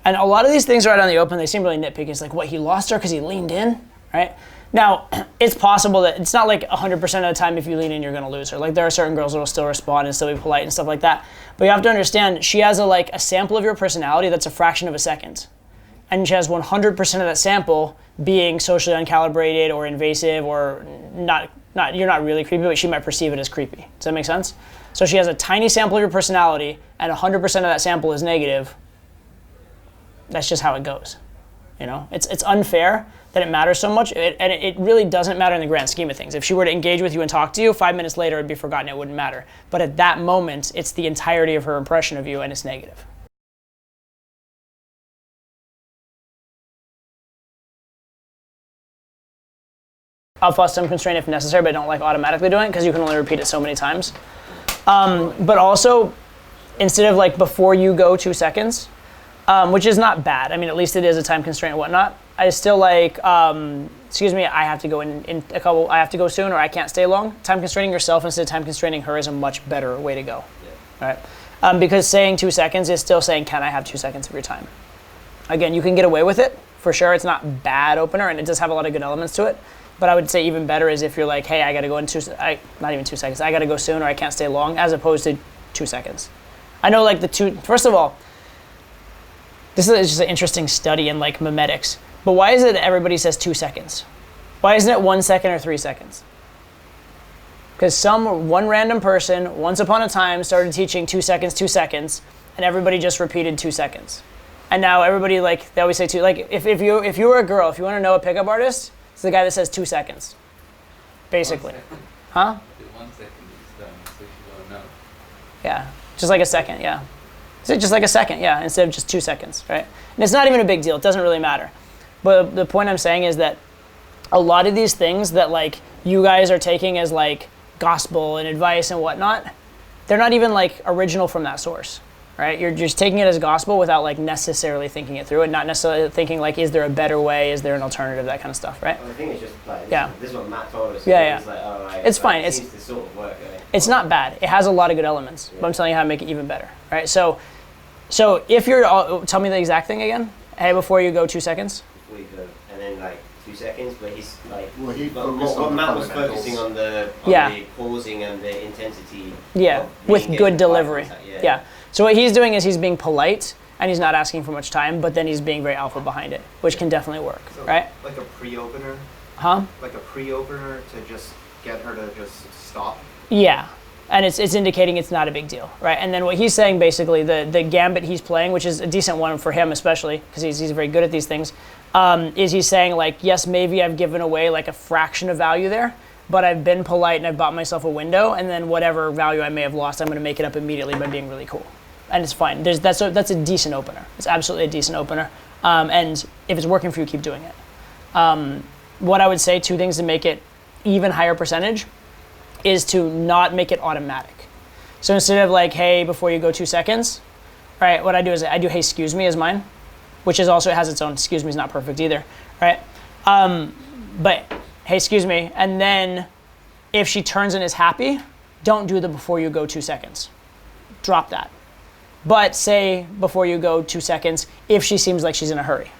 And a lot of these things right on the open, they seem really nitpicky. It's like, what, he lost her because he leaned in, right? Now, it's possible that it's not like 100% of the time if you lean in, you're going to lose her. Like, there are certain girls that will still respond and still be polite and stuff like that. But you have to understand, she has a sample of your personality that's a fraction of a second. And she has 100% of that sample being socially uncalibrated or invasive or not, you're not really creepy, but she might perceive it as creepy. Does that make sense? So she has a tiny sample of your personality and 100% of that sample is negative. That's just how it goes. You know, it's unfair that it matters so much, and it really doesn't matter in the grand scheme of things. If she were to engage with you and talk to you, 5 minutes later it'd be forgotten, it wouldn't matter. But at that moment, it's the entirety of her impression of you, and it's negative. I'll fuss time constraint if necessary, but I don't like automatically doing it because you can only repeat it so many times. But also, instead of like before you go 2 seconds, which is not bad. I mean, at least it is a time constraint and whatnot. I still like, excuse me, I have to go I have to go soon or I can't stay long. Time constraining yourself instead of time constraining her is a much better way to go, right? Because saying 2 seconds is still saying, can I have 2 seconds of your time? Again, you can get away with it, for sure. It's not bad opener and it does have a lot of good elements to it. But I would say even better is if you're like, hey, I gotta go in not even 2 seconds, I gotta go soon or I can't stay long, as opposed to 2 seconds. I know like first of all, this is just an interesting study in like memetics. But why is it that everybody says 2 seconds? Why isn't it 1 second or 3 seconds? Because one random person, once upon a time, started teaching 2 seconds, and everybody just repeated 2 seconds. And now everybody, like, they always say if you were a girl, if you want to know a pickup artist, it's the guy that says 2 seconds. Basically. Huh? 1 second is done, so you don't know. Yeah, just like a second, yeah. Just like a second, yeah, instead of just 2 seconds, right? And it's not even a big deal, it doesn't really matter. But the point I'm saying is that a lot of these things that like you guys are taking as like gospel and advice and whatnot, they're not even like original from that source, right? You're just taking it as gospel without like necessarily thinking it through and not necessarily thinking like, is there a better way? Is there an alternative? That kind of stuff, right? Well, I think it's just like, this is what Matt told us. Yeah. It's like, it's fine. It seems to sort of work. It's not bad. It has a lot of good elements, but I'm telling you how to make it even better, right? So if you're, tell me the exact thing again. Hey, before you go 2 seconds. Before you go, and then like 2 seconds, but he's like, Well, what Matt was focusing on the pausing and the intensity. Yeah, with good delivery. Yeah. So what he's doing is he's being polite and he's not asking for much time, but then he's being very alpha behind it, which can definitely work, so right? Like a pre-opener? Huh? Like a pre-opener to just get her to just stop? Yeah. And it's indicating it's not a big deal, right? And then what he's saying, basically, the gambit he's playing, which is a decent one for him especially, because he's very good at these things, is he's saying, like, yes, maybe I've given away like a fraction of value there, but I've been polite and I've bought myself a window, and then whatever value I may have lost, I'm going to make it up immediately by being really cool. And it's fine. That's a decent opener. It's absolutely a decent opener. And if it's working for you, keep doing it. What I would say, 2 things to make it even higher percentage is to not make it automatic. So instead of like, hey, before you go 2 seconds, right, what I do is I do, hey, excuse me as mine, which is also, it has its own, excuse me is not perfect either, right? But, hey, excuse me, and then if she turns and is happy, don't do the before you go 2 seconds. Drop that. But say before you go 2 seconds if she seems like she's in a hurry,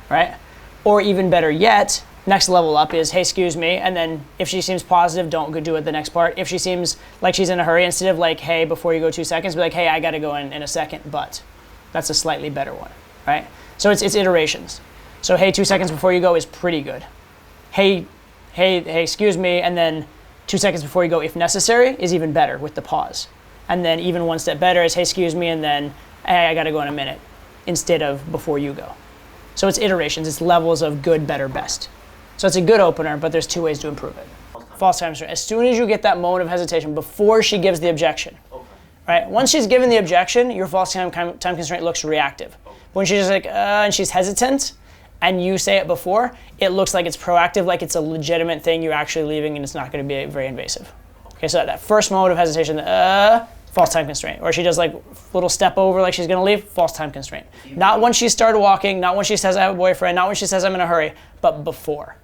right? Or even better yet, next level up is, hey, excuse me, and then if she seems positive, don't go do it the next part. If she seems like she's in a hurry, instead of like, hey, before you go 2 seconds, be like, hey, I gotta go in a second, but. That's a slightly better one, right? So it's iterations. So hey, 2 seconds before you go is pretty good. Hey, excuse me, and then 2 seconds before you go, if necessary, is even better with the pause. And then even one step better is, hey, excuse me, and then, hey, I gotta go in a minute, instead of before you go. So it's iterations, it's levels of good, better, best. So it's a good opener, but there's 2 ways to improve it. False time constraint. As soon as you get that moment of hesitation, before she gives the objection, right? Once she's given the objection, your false time constraint looks reactive. When she's just like, and she's hesitant, and you say it before, it looks like it's proactive, like it's a legitimate thing you're actually leaving, and it's not going to be very invasive. Okay, so that first moment of hesitation, false time constraint. Or she does like little step over like she's going to leave, false time constraint. Not when she started walking, not when she says I have a boyfriend, not when she says I'm in a hurry, but before.